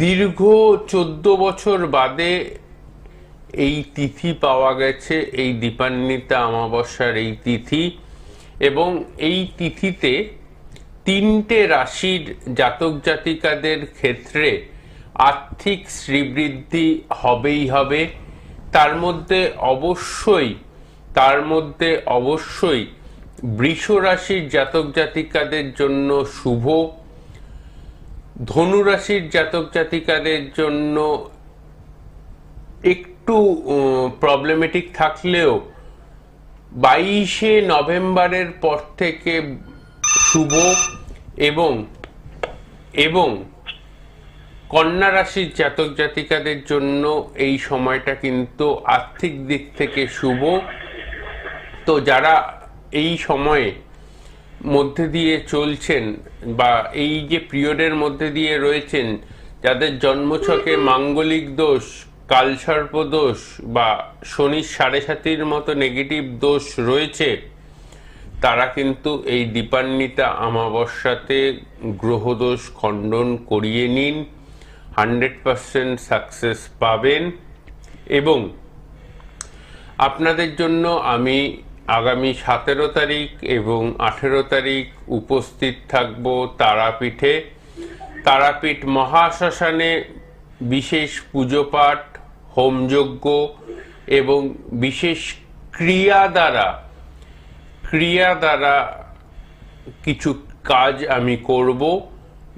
দীর্ঘ 14 বছর বাদে এই তিথি পাওয়া গেছে, এই দীপান্বিতা অমাবস্যার এই তিথি। এবং এই তিথিতে 3টে রাশির জাতক জাতিকাদের ক্ষেত্রে আর্থিক শ্রীবৃদ্ধি হবেই হবে। তার মধ্যে অবশ্যই বৃষ রাশির জাতক জাতিকাদের জন্য শুভ, ধনু রাশির জাতক জাতিকাদের জন্য একটু প্রবলেমেটিক থাকলেও 22শে নভেম্বরের পর থেকে শুভ। এবং কন্যা রাশির জাতক জাতিকাদের জন্য এই সময়টা কিন্তু আর্থিক দিক থেকে শুভ। তো যারা এই সময়ে মধ্যে দিয়ে চলছেন বা এই যে পিরিয়ডের মধ্যে দিয়ে রয়েছেন, যাদের জন্মছকে মাঙ্গলিক দোষ, কালসর্প দোষ বা শনির 7.5 মতো নেগেটিভ দোষ রয়েছে, তারা কিন্তু এই দীপান্বিতা অমাবস্যাতে গ্রহদোষ খণ্ডন করিয়ে নিন, 100% সাকসেস পাবেন। এবং আপনাদের জন্য আমি আগামী 17 তারিখ এবং 18 তারিখ উপস্থিত থাকব তারাপীঠে। তারাপীঠ মহাশ্মশানে বিশেষ পুজো পাঠ, হোমযজ্ঞ এবং বিশেষ ক্রিয়া দ্বারা কিছু কাজ আমি করব,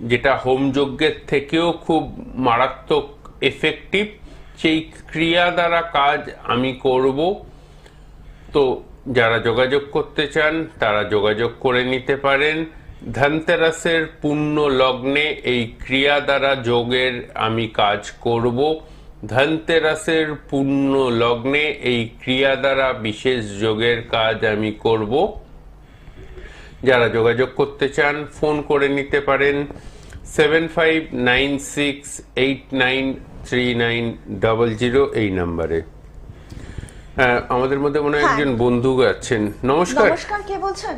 যেটা হোমযজ্ঞের থেকেও খুব মারাত্মক এফেক্টিভ। সেই ক্রিয়া দ্বারা কাজ আমি করব। তো যারা যোগাযোগ করতে চান তারা যোগাযোগ করে নিতে পারেন। ধনতেরাসের পূর্ণ লগ্নে এই ক্রিয়া দ্বারা যোগের আমি কাজ করব। ধনতেরাসের পূর্ণ লগ্নে এই ক্রিয়া দ্বারা বিশেষ যোগের কাজ আমি করব। যারা যোগাযোগ করতে চান ফোন করে নিতে পারেন 7596893900 এই নাম্বারে। আমাদের মধ্যে মনে হয় একজন বন্ধু আছেন। নমস্কার। নমস্কার, কে বলছেন?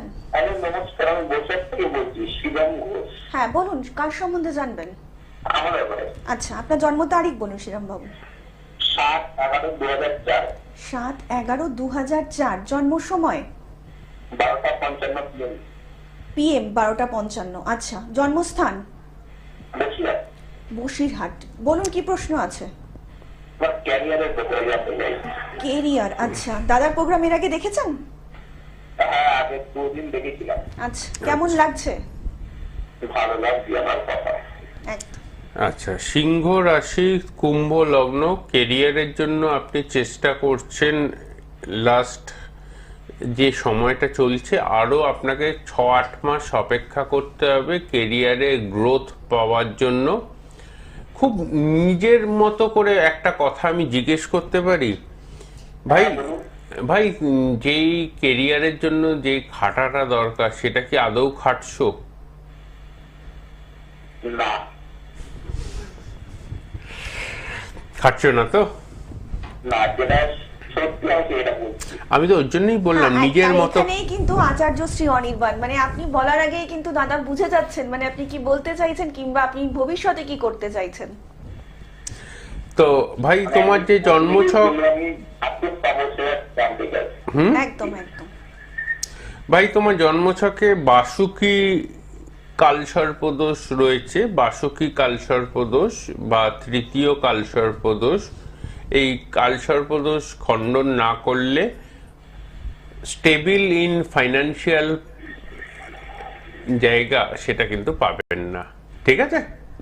নমস্কার, আমি বৈশাখ থেকে বলছি, শিবম ঘোষ। হ্যাঁ বলুন, কার সম্বন্ধে জানবেন? আমার ব্যাপারে। আচ্ছা, আপনার জন্ম তারিখ বলুন শ্রীরাম বাবু। 7/11/2004। 7/11/2004। জন্ম সময় 12:55 PM 12:55। আচ্ছা, জন্মস্থান বসিরহাট। বসিরহাট। বলুন, কি প্রশ্ন আছে? আমার ক্যারিয়ারের ব্যাপারে জানতে চাই। কেরিয়ার। আচ্ছা, দাদার প্রোগ্রাম এর আগে দেখেছেন? হ্যাঁ, আগে 2 দিন দেখেছিলাম। আচ্ছা, কেমন লাগছে? ভালো লাগছে আমার কথা। একদম। আচ্ছা, সিংহ রাশি, কুম্ভ লগ্ন, কেরিয়ারের জন্য আপনি চেষ্টা করছেন। লাস্ট যে সময়টা চলছে আরও আপনাকে 6-8 মাস অপেক্ষা করতে হবে কেরিয়ারে গ্রোথ পাওয়ার জন্য। খুব নিজের মতো করে একটা কথা আমি জিজ্ঞেস করতে পারি ভাই, যেই কেরিয়ারের জন্য যে খাটাটা দরকার সেটা কি আদৌ খাটছো? না, খাটছো না তো? না, যেটা সত্যি আছে এটা বলছি। আমি তো ওর জন্যই বললাম নিজের মতো। এখানেই কিন্তু আচার্য শ্রী অনির্বাণ, মানে আপনি বলার আগেই কিন্তু দাদা বুঝে যাচ্ছেন মানে আপনি কি বলতে চাইছেন কিংবা আপনি ভবিষ্যতে কি করতে চাইছেন। তো ভাই, তোমার যে জন্মছক, আমি আপডেট পাবো সেটা জানতে চাই। একদম একদম। ভাই তোমার জন্মছকে বাসুকি কালসর্পদোষ রয়েছে। বাসুকি কালসর্পদোষ বা তৃতীয় কালসর্পদোষ। এই কালসর্পদোষ খণ্ডন না করলে স্টেবল ইন ফাইন্যান্সিয়াল জায়গা সেটা কিন্তু পাবেন না। ঠিক আছে,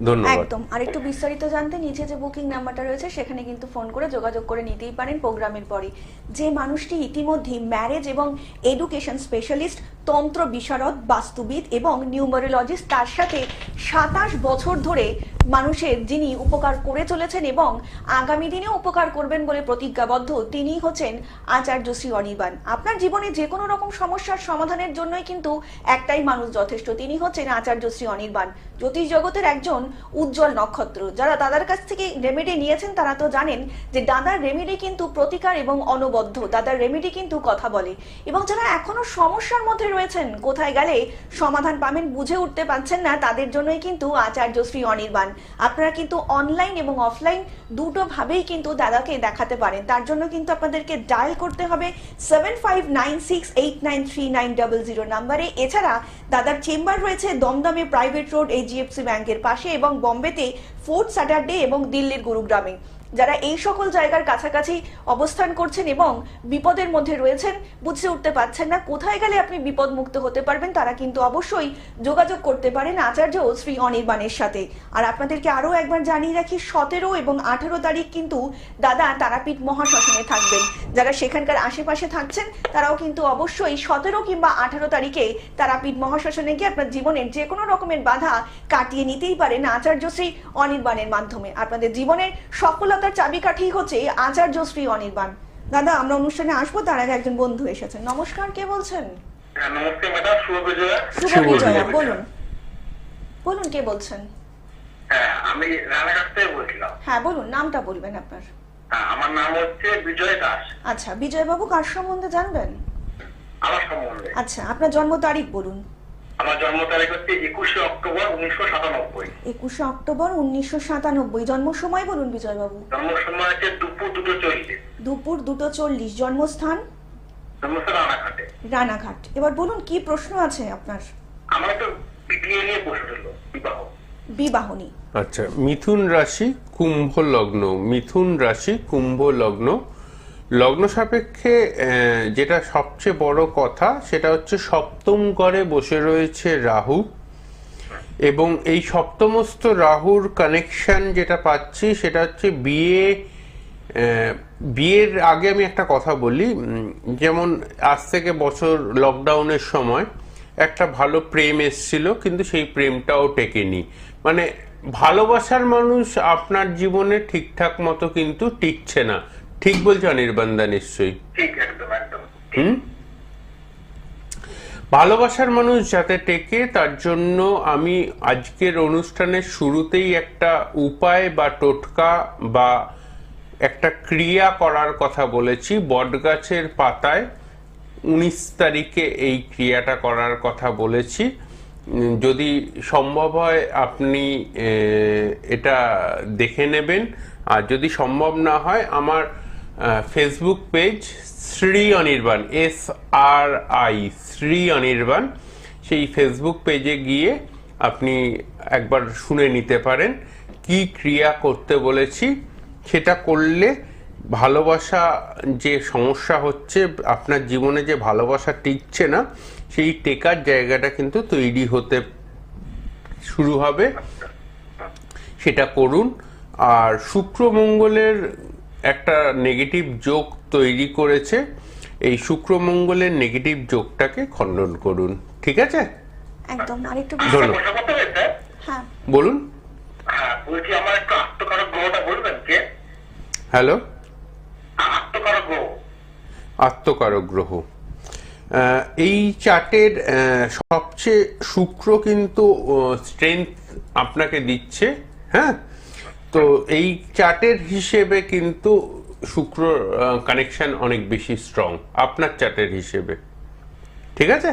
ধন্যবাদ। একদম। আর একটু বিস্তারিত জানতে নিচে যে বুকিং নাম্বারটা রয়েছে সেখানে কিন্তু ফোন করে যোগাযোগ করে নিতেই পারেন প্রোগ্রামের পরে। যে মানুষটি ইতিমধ্যে ম্যারেজ এবং এডুকেশন স্পেশালিস্ট, তন্ত্র বিশারদ, বাস্তুবিদ এবং নিউমারোলজিস্ট, তার সাথে 27 বছর ধরে মানুষের যিনি উপকার করে চলেছেন এবং আগামী দিনেও উপকার করবেন বলে প্রতিজ্ঞাবদ্ধ, তিনি হচ্ছেন আচার্য শ্রী অনির্বাণ। আপনার জীবনে যে কোনো রকম সমস্যার সমাধানের জন্যই কিন্তু একটাই মানুষ যথেষ্ট, তিনি হচ্ছেন আচার্য শ্রী অনির্বাণ। জ্যোতিষ জগতের একজন উজ্জ্বল নক্ষত্র। যারা দাদার কাছ থেকে রেমেডি নিয়েছেন তারা তো জানেন যে দাদার রেমেডি কিন্তু প্রতিকার এবং অনবদ্য। দাদার রেমেডি কিন্তু কথা বলে। এবং যারা এখনো সমস্যার মধ্যে রয়েছেন, কোথায় গেলে সমাধান পাবেন বুঝে উঠতে পারছেন না, তাদের জন্যই কিন্তু আচার্য শ্রী অনির্বাণ। আপনারা কিন্তু অনলাইন এবং অফলাইন দুটো ভাবেই কিন্তু দাদাকে দেখাতে পারেন। তার জন্য কিন্তু আপনাদেরকে ডায়াল করতে হবে 7596893900 নাম্বারে। এছাড়া দাদার চেম্বার রয়েছে দমদমে প্রাইভেট রোড HDFC ব্যাংকের পাশে, এবং বম্বেতে 4th স্যাটারডে এবং দিল্লির গুরুগ্রামে। যারা এই সকল জায়গার কাছাকাছি অবস্থান করছেন এবং বিপদের মধ্যে রয়েছেন, বুঝে উঠতে পারছেন না কোথায় গেলে আপনি বিপদ মুক্ত হতে পারবেন, তারা কিন্তু অবশ্যই যোগাযোগ করতে পারেন আচার্য শ্রী অনির্বাণের সাথে। আর আপনাদেরকে আরো একবার জানিয়ে রাখি, 17 এবং 18 তারিখ কিন্তু দাদা তারাপীঠ মহাশ্মশানে থাকবেন। যারা সেখানকার আশেপাশে থাকছেন তারাও কিন্তু অবশ্যই 17 কিংবা 18 তারিখে তারাপীঠ মহাশ্মশানে গিয়ে আপনার জীবনের যে কোনো রকমের বাধা কাটিয়ে নিতেই পারেন আচার্য শ্রী অনির্বাণের মাধ্যমে। আপনাদের জীবনের সফলতার চাবিকাঠি হচ্ছে আচার্য শ্রী অনির্বাণ। দাদা, আমরা অনুষ্ঠানে আসবো, তার আগে একজন বন্ধু এসেছেন। নমস্কার, কে বলছেন? নমস্তে ম্যাডাম, শুভ বিজয়া। শুভ বিজয়া, বলুন বলুন, কে বলছেন? হ্যাঁ, আমি রানাঘাট থেকে বলছিলাম। হ্যাঁ বলুন, নামটা বলবেন আপনার। হ্যাঁ, আমার নাম হচ্ছে বিজয় দাস। আচ্ছা, বিজয় বাবু কার সম্বন্ধে জানবেন? আমার সম্বন্ধে। আচ্ছা, আপনার জন্ম তারিখ বলুন। আমার জন্ম তারিখ হচ্ছে 21শে অক্টোবর 1997। 21শে অক্টোবর 1997। জন্ম সময় বলুন বিজয় বাবু। জন্ম সময় হচ্ছে দুপুর 2:40। দুপুর 2:40। জন্মস্থান? জন্মস্থান রানাঘাটে। রানাঘাট। এবার বলুন কি প্রশ্ন আছে আপনার? আমার তো বিয়ে নিয়ে প্রশ্ন ছিল, বিবাহ। বিবাহ নিয়ে। আচ্ছা, মিথুন রাশি কুম্ভ লগ্ন, মিথুন রাশি কুম্ভ লগ্ন, লগ্ন সাপেক্ষে যেটা সবচেয়ে বড় কথা সেটা হচ্ছে সপ্তম ঘরে বসে রয়েছে রাহু, এবং এই সপ্তমস্থ রাহুর কানেকশন যেটা পাচ্ছি সেটা হচ্ছে বিয়ের আগে আমি একটা কথা বলি, যেমন আজ থেকে বছর লকডাউনের সময় একটা ভালো প্রেম এসছিল, কিন্তু সেই প্রেমটাও টেকেনি। মানে ভালোবাসার মানুষ আপনার জীবনে ঠিকঠাক মতো কিন্তু টিকছে না। ঠিক বলছো অনির্বাণদা? নিশ্চয়ই। ঠিক, একদম একদম। ভালোবাসার মানুষ যাতে টেকে তার জন্য আমি আজকের অনুষ্ঠানের শুরুতেই একটা উপায় বা টোটকা বা একটা ক্রিয়া করার কথা বলেছি। বটগাছের পাতায় 19 তারিখে এই ক্রিয়াটা করার কথা বলেছি। যদি সম্ভব হয় আপনি এটা দেখে নেবেন, আর যদি সম্ভব না হয় আমার Facebook page Shri Anirban, SRI Shri Anirban, সেই ফেসবুক পেজে গিয়ে আপনি একবার শুনে নিতে পারেন কি ক্রিয়া করতে বলেছি। সেটা করলে ভালোবাসা যে সমস্যা হচ্ছে আপনার জীবনে, যে ভালোবাসা টিকছে না, সেই টেকার জায়গাটা কিন্তু তৈরি হতে শুরু হবে। সেটা করুন। আর শুক্র মঙ্গলের একটা নেগেটিভ যোগ তৈরি করেছে, এই শুক্র মঙ্গলের নেগেটিভ যোগটাকে খণ্ডন করুন। ঠিক আছে? একদম। আরেকটু ধন্যবাদ। হ্যাঁ বলুন। হ্যাঁ, বলছি আমার একটু আত্মকারক গ্রহটা বলবেন কে? হ্যালো। আত্মকারক গ্রহ। আত্মকারক গ্রহ এই চার্টের সবচেয়ে শুক্র কিন্তু স্ট্রেংথ আপনাকে দিচ্ছে। হ্যাঁ, তো এই চার্টের হিসেবে কিন্তু শুক্র কানেকশন অনেক বেশি স্ট্রং আপনার চার্টের হিসেবে। ঠিক আছে?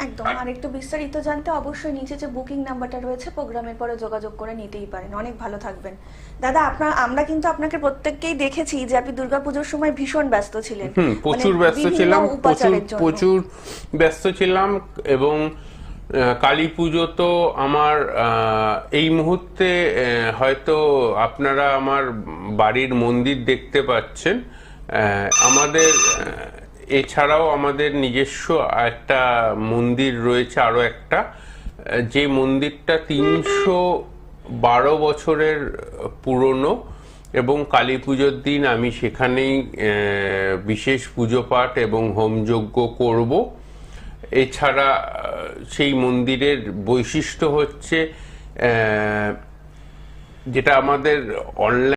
একদম। আর একটু বিস্তারিত জানতে অবশ্যই নিচে যে বুকিং নাম্বারটা রয়েছে প্রোগ্রামের পরে যোগাযোগ করে নিতেই পারেন। অনেক ভালো থাকবেন দাদা। আমরা কিন্তু আপনাকে প্রত্যেককেই দেখেছি যে আপনি দুর্গাপুজোর সময় ভীষণ ব্যস্ত ছিলেন। প্রচুর ব্যস্ত ছিলাম, প্রচুর ব্যস্ত ছিলাম। এবং কালী পুজো তো আমার এই মুহূর্তে হয়তো আপনারা আমার বাড়ির মন্দির দেখতে পাচ্ছেন। আমাদের এছাড়াও আমাদের নিজস্ব একটা মন্দির রয়েছে, আরো একটা, যে মন্দিরটা 312 বছরের পুরনো, এবং কালী পুজোর দিন আমি সেখানেই বিশেষ পুজো পাঠ এবং হোমযজ্ঞ করব। এছাড়া সেই মন্দিরের বৈশিষ্ট্য হচ্ছে যেটা আমাদের অনলাইন